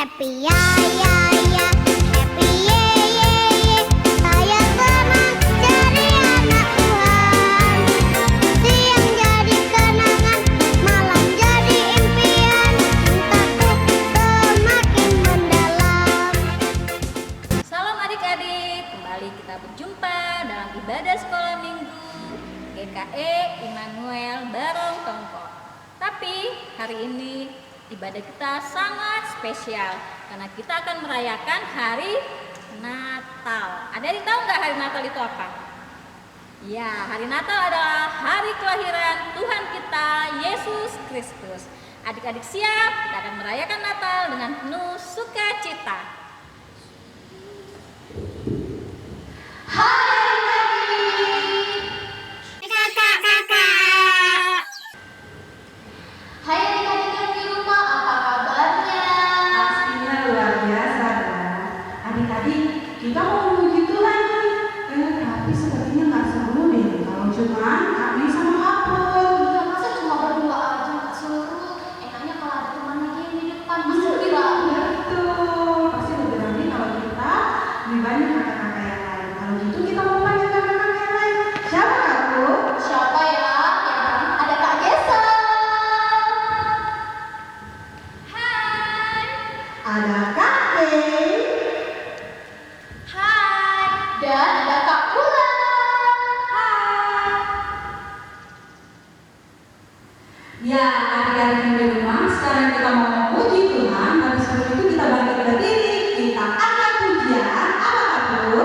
Happy ya ya ya, happy ye ye ye. Saya senang jadi anak Tuhan. Siang jadi kenangan, malam jadi impian. Cintaku semakin mendalam. Salam adik-adik, kembali kita berjumpa dalam ibadah sekolah minggu GKE Immanuel Barong Tongko. Tapi hari ini ibadah kita sangat spesial karena kita akan merayakan hari Natal. Adik-adik tahu nggak hari Natal itu apa? Ya, hari Natal adalah hari kelahiran Tuhan kita Yesus Kristus. Adik-adik siap? Kita akan merayakan Natal dengan penuh sukacita. Hai adik-adik yang di rumah, apa kabarnya? Pastinya luar biasa, kan? Adik-adik, kita mau memuji Tuhan nih. Tapi sepertinya nggak seru deh kalau cuma kami sama Apel. Iya, masa cuma berdua aja nggak seru? Enaknya kalau ada teman lagi yang di depan, masa tidak? Betul, pasti lebih rame kalau kita lebih banyak kakak-kakak yang lain. Kalau gitu kita mau panggil kakak-kakak yang lain. Siapa kamu? Siapa ya? Yang pertama ada Kak Gesa. Hai. Ada Kak Kay. Hai. Dan ada Kak Pula. Hai. Ya, adik-adik yang di rumah, sekarang kita mau memuji Tuhan. Tapi sebelum itu kita bangkit berdiri. Kita angkat pujian. Apa kamu?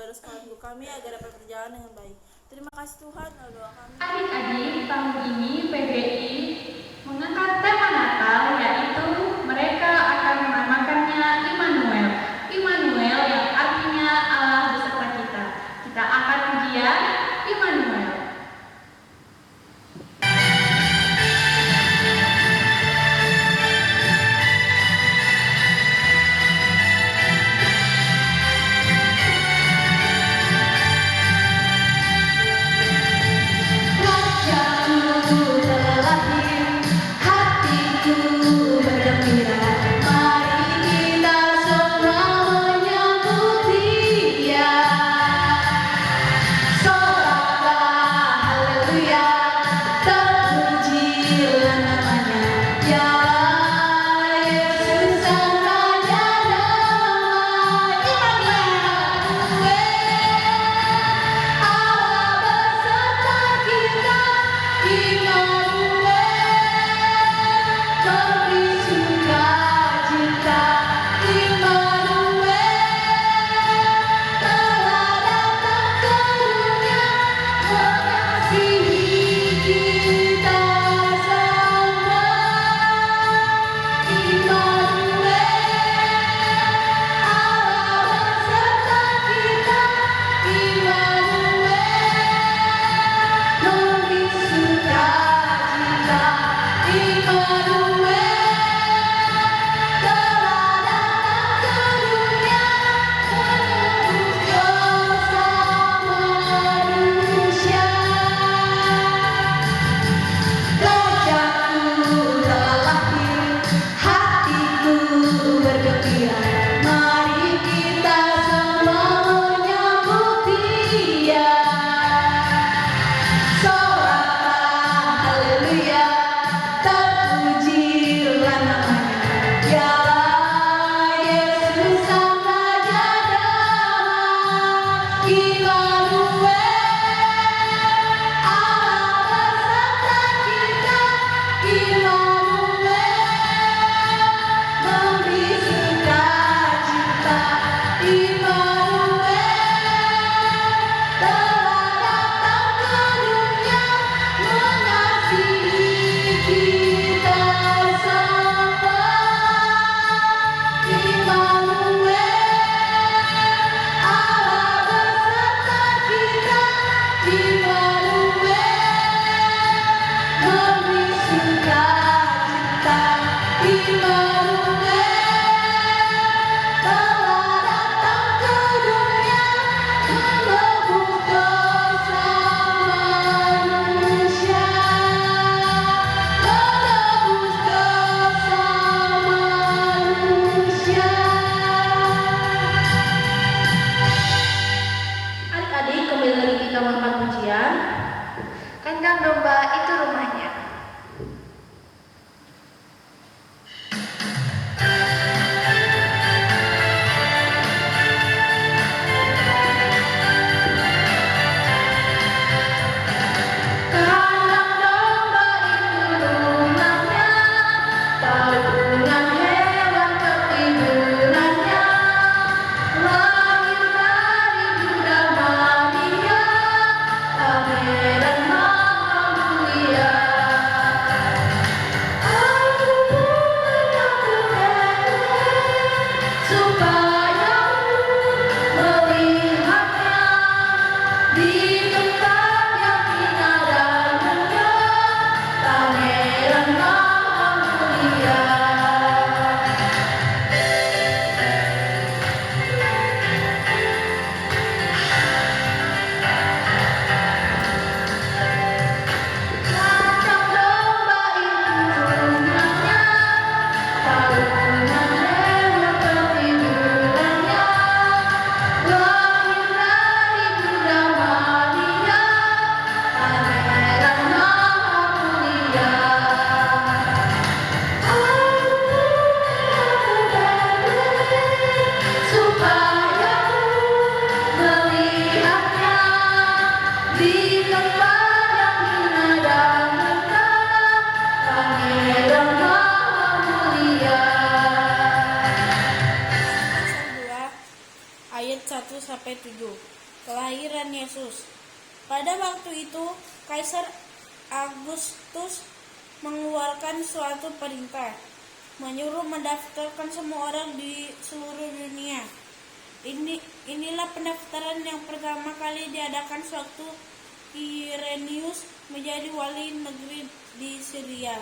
kepada sekolah minggu kami agar dapat berjalan dengan baik. Terima kasih Tuhan, doa kami. Adik-adik, tahun ini PGI mengangkat tema Natal, yaitu mereka akan menamakannya Immanuel. Immanuel yang artinya Allah beserta kita. Kita akan ujian Immanuel. Kandang domba itu rumahnya. Kandang domba itu rumahnya, tabungan hewan ketidurannya, lahir dari Bunda Maria, pangeran Maha Mulia. Aku menyambutnya supaya melihatnya di tempat yang indah dan megah, pangeran Maha Mulia. Kandang domba itu rumahnya, tabungan hewan ketidurannya, lahir dari Bunda Maria, pangeran Maha Mulia. Aku menyambutnya supaya melihatnya di tempat yang indah dan megah, pangeran Maha Mulia. Pasal 2 ayat 1-7. kelahiran Yesus. Pada waktu itu, Kaisar Agustus mengeluarkan suatu perintah, menyuruh mendaftarkan semua orang di seluruh dunia. Inilah pendaftaran yang pertama kali diadakan sewaktu Quirinius menjadi wali negeri di Syria.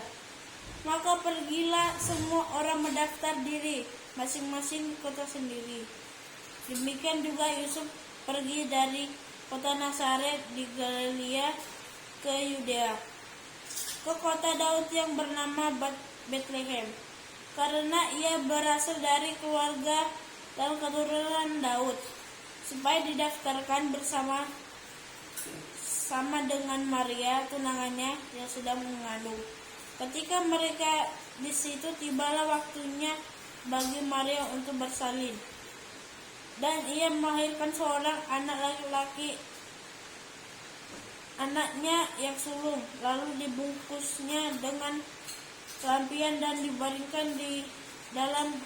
Maka pergilah semua orang mendaftar diri masing-masing di kota sendiri. Demikian juga Yusuf pergi dari kota Nazaret di Galilea ke Yudea, ke kota Daud yang bernama Betlehem, karena ia berasal dari keluarga dan keturunan Daud, supaya didaftarkan bersama dengan Maria tunangannya yang sedang mengandung. Ketika mereka di situ, tibalah waktunya bagi Maria untuk bersalin, dan ia melahirkan seorang anak laki-laki, anaknya yang sulung. Lalu dibungkusnya dengan lampion dan dibaringkan di dalam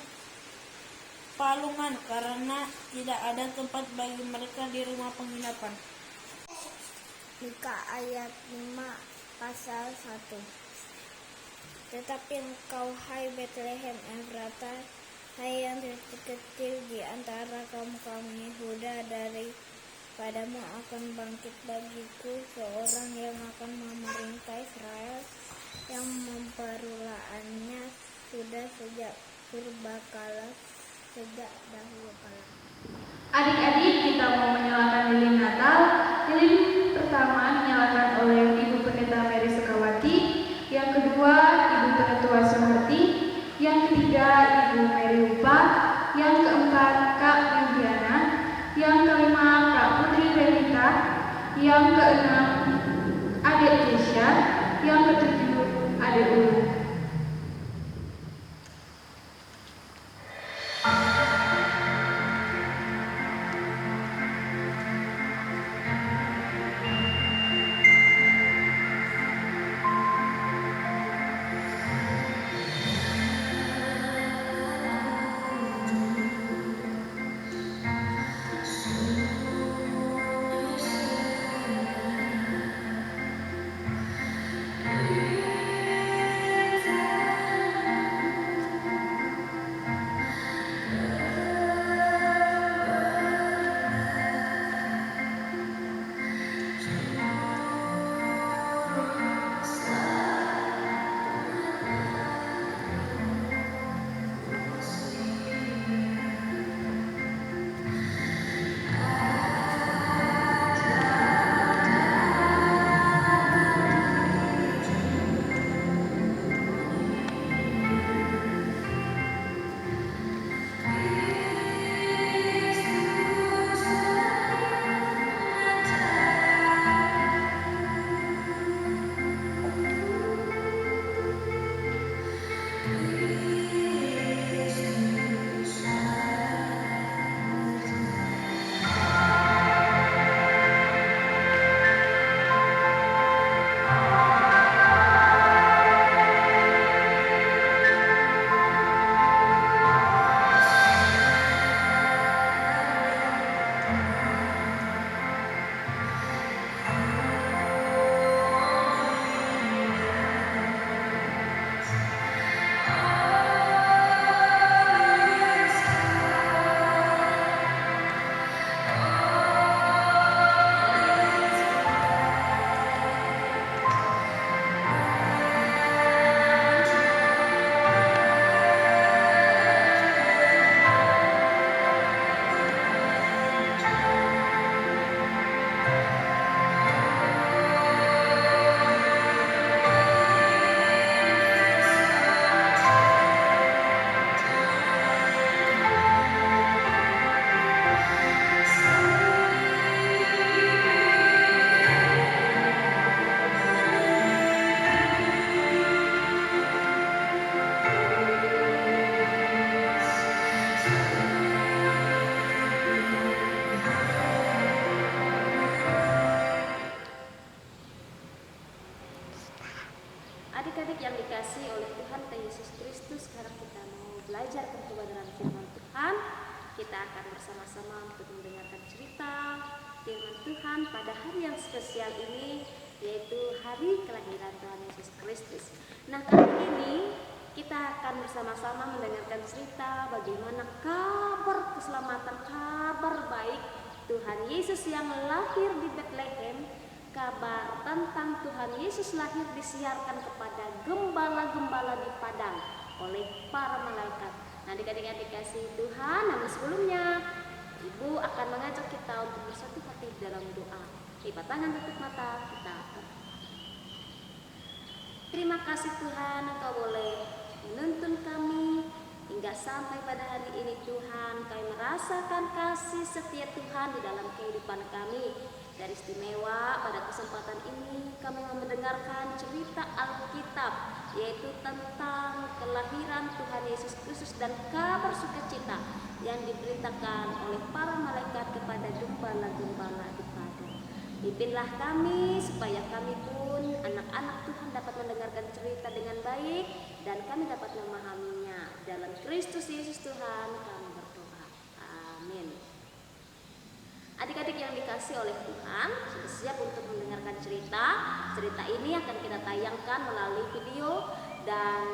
palungan, karena tidak ada tempat bagi mereka di rumah penginapan. Luka ayat 5 pasal 1. Tetapi engkau, hai Betlehem Efrata, hai yang terkecil di antara kaum-kaum Yehuda, daripadamu akan bangkit bagiku seorang yang akan memerintah Israel, yang memperulaannya sudah sejak purbakala, sejak dahulu kala. Adik-adik, kita mau menyalakan lilin Natal. Lilin pertama dinyalakan oleh Ibu Pendeta Mary Sukawati, yang kedua Ibu Penetua Suharti, yang ketiga Ibu Mary Upa, yang keempat Kak Yudiana, yang kelima Kak Putri Relita, yang keenam Adik Keisha, yang ketujuh Adik Ulu. Adik-adik yang dikasihi oleh Tuhan Yesus Kristus, sekarang kita mau belajar bertobat dalam firman Tuhan. Kita akan bersama-sama untuk mendengarkan cerita firman Tuhan pada hari yang spesial ini, yaitu hari kelahiran Tuhan Yesus Kristus. Nah, kali ini kita akan bersama-sama mendengarkan cerita bagaimana kabar keselamatan, kabar baik Tuhan Yesus yang lahir di Bethlehem. Kabar tentang Tuhan Yesus lahir disiarkan kepada gembala-gembala di padang oleh para malaikat. Nah, adik-adik kasih Tuhan, namun sebelumnya Ibu akan mengajak kita untuk bersatu hati dalam doa. Lipat tangan, tutup mata, kita akan. Terima kasih Tuhan, Engkau boleh menuntun kami hingga sampai pada hari ini Tuhan. Kami merasakan kasih setia Tuhan di dalam kehidupan kami. Dari istimewa pada kesempatan ini kami mau mendengarkan cerita Alkitab, yaitu tentang kelahiran Tuhan Yesus Kristus dan kabar sukacita yang diberitakan oleh para malaikat kepada gembala-gembala di padang. Pimpinlah kami supaya kami pun anak-anak Tuhan dapat mendengarkan cerita dengan baik dan kami dapat memahaminya. Dalam Kristus Yesus Tuhan kami berdoa. Amin. Adik-adik yang dikasih oleh Tuhan, sudah siap untuk mendengarkan cerita. Cerita ini akan kita tayangkan melalui video dan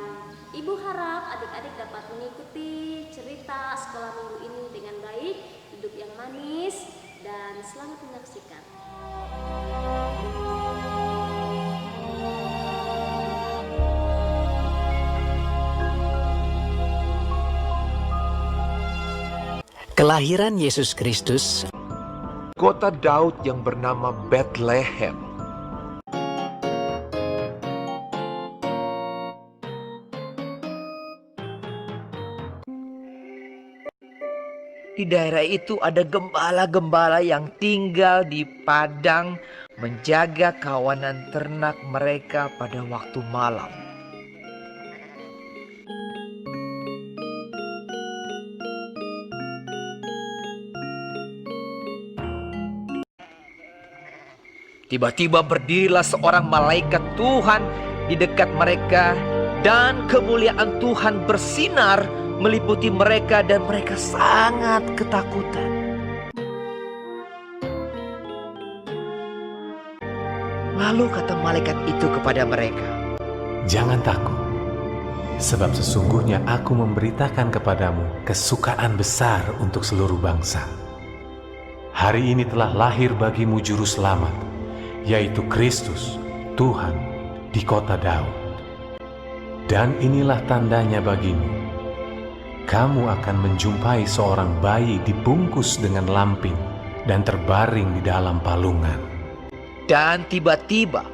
Ibu harap adik-adik dapat mengikuti cerita sekolah minggu ini dengan baik, duduk yang manis, dan selamat menyaksikan. Kelahiran Yesus Kristus. Kota Daud yang bernama Bethlehem. Di daerah itu ada gembala-gembala yang tinggal di padang menjaga kawanan ternak mereka pada waktu malam. Tiba-tiba berdirilah seorang malaikat Tuhan di dekat mereka dan kemuliaan Tuhan bersinar meliputi mereka dan mereka sangat ketakutan. Lalu kata malaikat itu kepada mereka, "Jangan takut, sebab sesungguhnya aku memberitakan kepadamu kesukaan besar untuk seluruh bangsa. Hari ini telah lahir bagimu juru selamat, yaitu Kristus, Tuhan, di kota Daud. Dan inilah tandanya bagimu. Kamu akan menjumpai seorang bayi dibungkus dengan lampin dan terbaring di dalam palungan." Dan tiba-tiba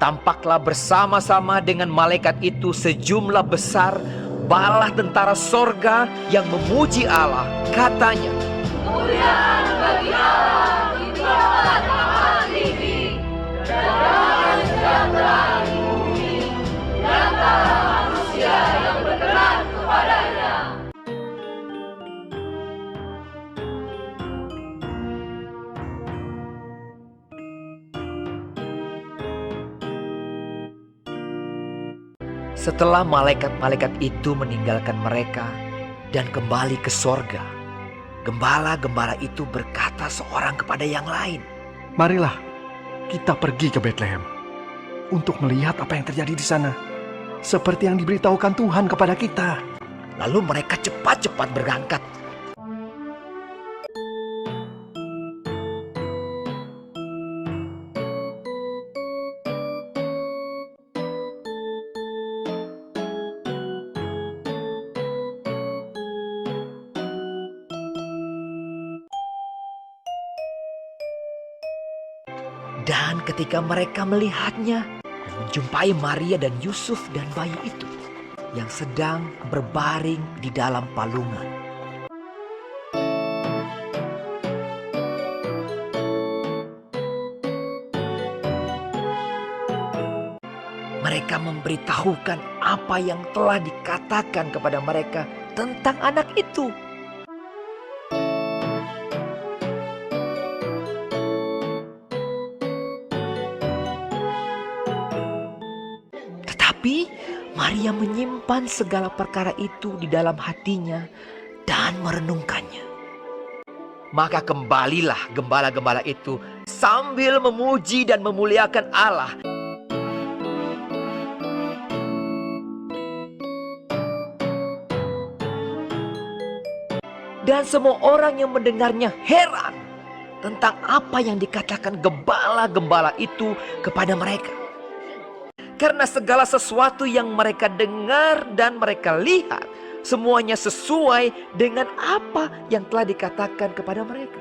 tampaklah bersama-sama dengan malaikat itu sejumlah besar bala tentara sorga yang memuji Allah. Katanya, "Kemuliaan bagi Allah di tempat yang tinggi, dan damai sejahtera di bumi, di antara manusia yang berkenan kepadanya." Setelah malaikat-malaikat itu meninggalkan mereka dan kembali ke sorga, gembala-gembala itu berkata seorang kepada yang lain, "Marilah kita pergi ke Bethlehem untuk melihat apa yang terjadi di sana, seperti yang diberitahukan Tuhan kepada kita." Lalu mereka cepat-cepat berangkat. Dan ketika mereka melihatnya, menjumpai Maria dan Yusuf dan bayi itu yang sedang berbaring di dalam palungan. Mereka memberitahukan apa yang telah dikatakan kepada mereka tentang anak itu. Tetapi Maria menyimpan segala perkara itu di dalam hatinya dan merenungkannya. Maka kembalilah gembala-gembala itu sambil memuji dan memuliakan Allah. Dan semua orang yang mendengarnya heran tentang apa yang dikatakan gembala-gembala itu kepada mereka. Karena segala sesuatu yang mereka dengar dan mereka lihat, semuanya sesuai dengan apa yang telah dikatakan kepada mereka.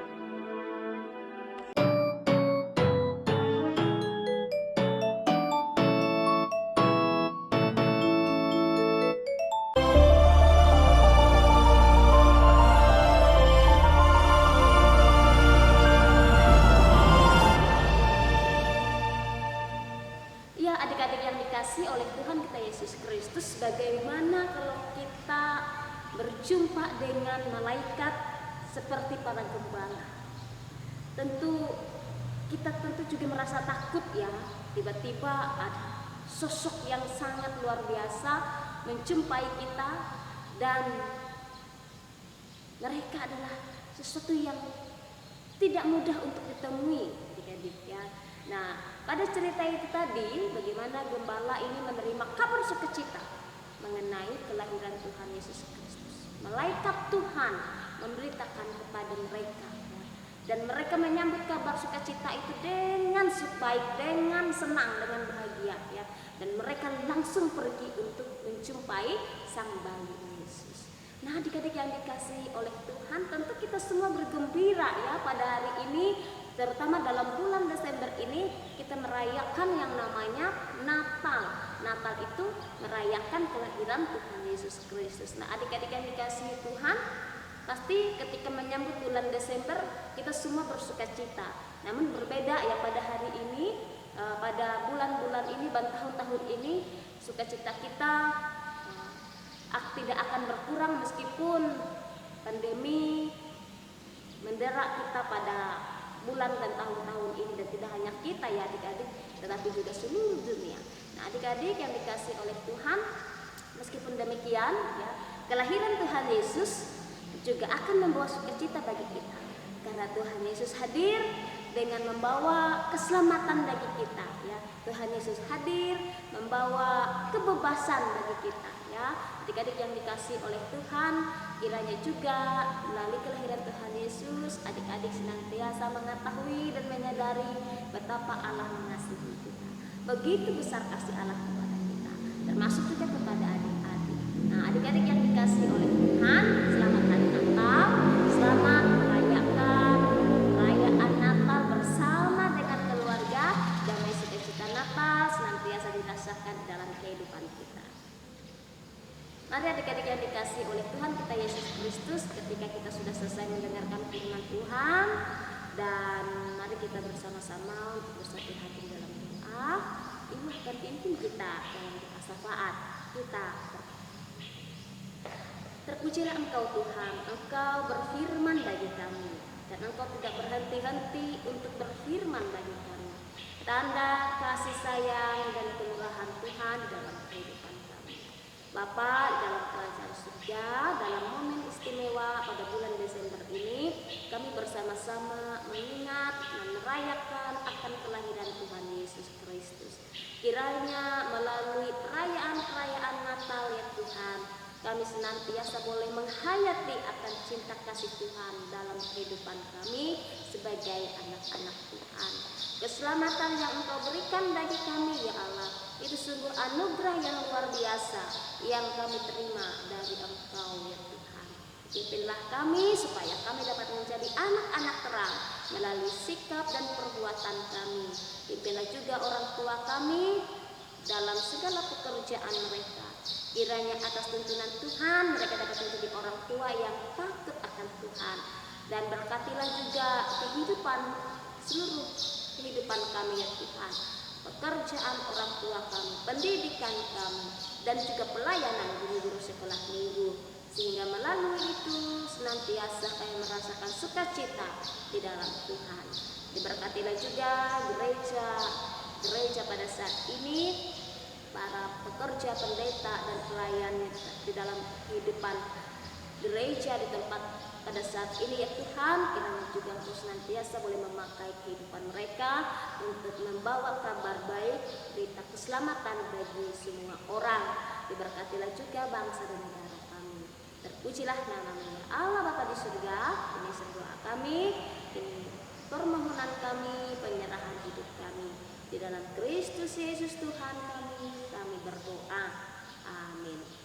Ya, adik-adik yang dikasihi oleh Tuhan kita Yesus Kristus, bagaimana kalau kita berjumpa dengan malaikat seperti para gembala? Tentu kita juga merasa takut ya. Tiba-tiba ada sosok yang sangat luar biasa menjumpai kita, dan mereka adalah sesuatu yang tidak mudah untuk ditemui, adik-adik ya. Nah, pada cerita itu tadi, bagaimana gembala ini menerima kabar sukacita mengenai kelahiran Tuhan Yesus Kristus. Malaikat Tuhan memberitakan kepada mereka, dan mereka menyambut kabar sukacita itu dengan baik, dengan senang, dengan bahagia ya. Dan mereka langsung pergi untuk menjumpai sang bayi Yesus. Nah, adik-adik yang dikasihi oleh Tuhan, tentu kita semua bergembira ya pada hari ini. Terutama dalam bulan Desember ini kita merayakan yang namanya Natal. Natal itu merayakan kelahiran Tuhan Yesus Kristus. Nah, adik-adik yang dikasihi Tuhan, pasti ketika menyambut bulan Desember kita semua bersukacita. Namun berbeda ya pada hari ini, pada bulan-bulan ini, tahun-tahun ini, sukacita kita tidak akan berkurang meskipun pandemi mendera kita pada bulan dan tahun-tahun ini, dan tidak hanya kita ya adik-adik, tetapi juga seluruh dunia. Nah, adik-adik yang dikasihi oleh Tuhan, meskipun demikian ya, kelahiran Tuhan Yesus juga akan membawa sukacita bagi kita, karena Tuhan Yesus hadir dengan membawa keselamatan bagi kita ya. Tuhan Yesus hadir membawa kebebasan bagi kita ya. Adik-adik yang dikasihi oleh Tuhan, kiranya juga melalui kelahiran Tuhan Yesus, adik-adik senantiasa mengetahui dan menyadari betapa Allah mengasihi kita. Begitu besar kasih Allah kepada kita, termasuk juga kepada adik-adik. Nah, adik-adik yang dikasihi oleh Tuhan, selamat hari Natal, selamat merayakan perayaan Natal bersama dengan keluarga. Damai sukacita Natal senantiasa dirasakan dalam kehidupan kita. Mari adik-adik yang dikasihi oleh Tuhan kita Yesus Kristus, ketika kita sudah selesai mendengarkan firman Tuhan, dan mari kita bersama-sama untuk bersatu hati dalam doa, ibu dan pimpin kita dalam doa syafaat kita. Terpujilah Engkau Tuhan, Engkau berfirman bagi kami, dan Engkau tidak berhenti-henti untuk berfirman bagi kami. Tanda kasih sayang dan kemurahan Tuhan dalam kehidupan kami. Bapa dalam kerajaan surga, dalam momen istimewa pada bulan Desember ini, kami bersama-sama mengingat dan merayakan akan kelahiran Tuhan Yesus Kristus. Kiranya melalui perayaan-perayaan Natal ya Tuhan, kami senantiasa boleh menghayati akan cinta kasih Tuhan dalam kehidupan kami sebagai anak-anak Tuhan. Keselamatan yang Engkau berikan bagi kami ya Allah, itu sungguh anugerah yang luar biasa yang kami terima dari Engkau ya Tuhan. Pimpinlah kami supaya kami dapat menjadi anak-anak terang melalui sikap dan perbuatan kami. Pimpinlah juga orang tua kami dalam segala pekerjaan mereka. Kiranya atas tuntunan Tuhan mereka dapat menjadi orang tua yang takut akan Tuhan. Dan berkatilah juga seluruh kehidupan kami ya Tuhan, pekerjaan orang tua kami, pendidikan kami, dan juga pelayanan guru-guru sekolah minggu, sehingga melalui itu senantiasa kami merasakan sukacita di dalam Tuhan. Diberkatilah juga gereja pada saat ini, para pekerja, pendeta, dan pelayan di dalam kehidupan gereja di tempat pada saat ini ya Tuhan, kiranya juga Engkau senantiasa boleh memakai kehidupan mereka untuk membawa kabar baik, berita keselamatan bagi semua orang. Diberkatilah juga bangsa dan negara kami. Terpujilah nama-Mu ya Allah Bapa di surga. Ini doa kami, ini permohonan kami, penyerahan hidup kami. Di dalam Kristus Yesus Tuhan kami berdoa. Amin.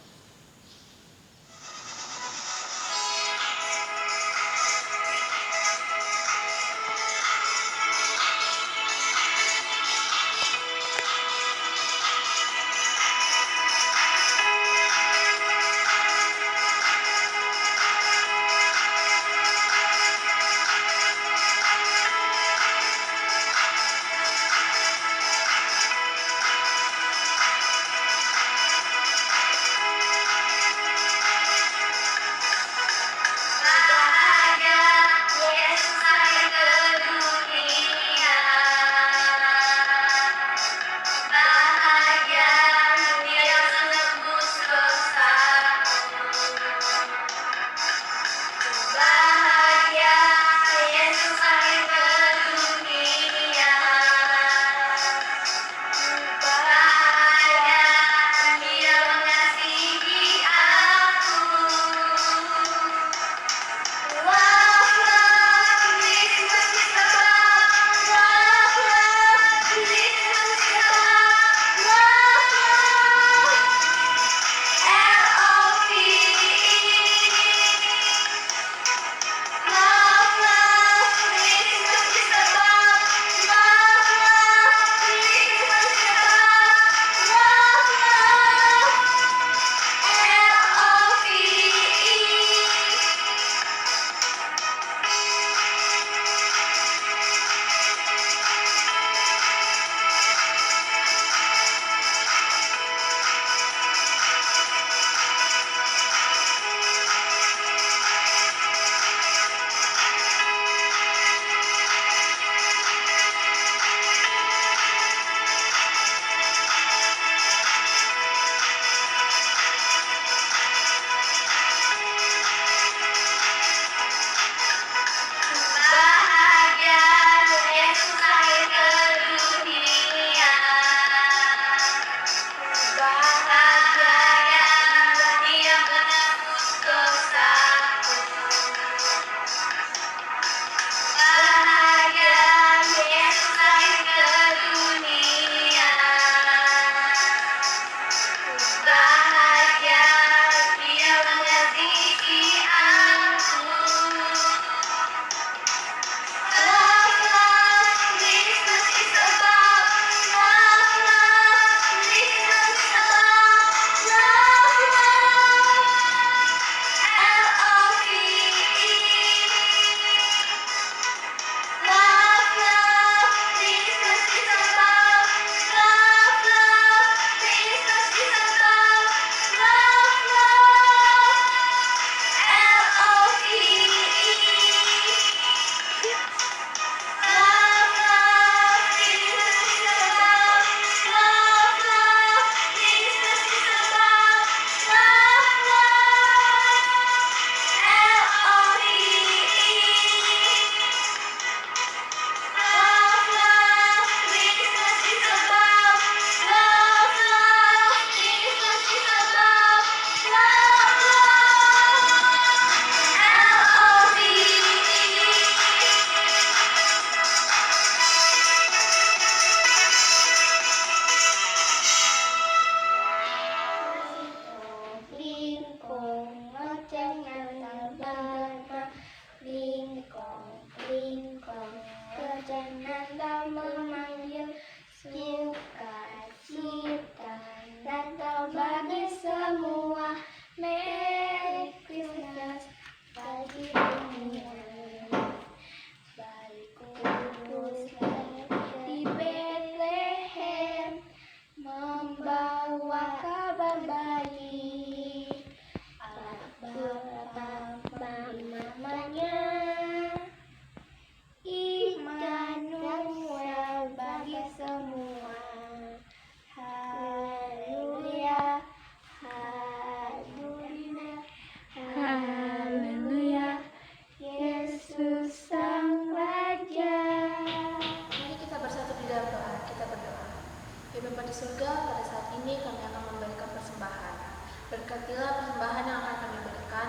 Ya Bapa di surga, pada saat ini kami akan memberikan persembahan. Berkatilah persembahan yang akan kami berikan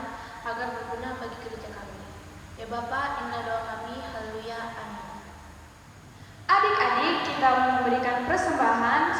agar berguna bagi gereja kami. Ya Bapa, inilah doa kami. Haleluya. Amin. Adik-adik, kita memberikan persembahan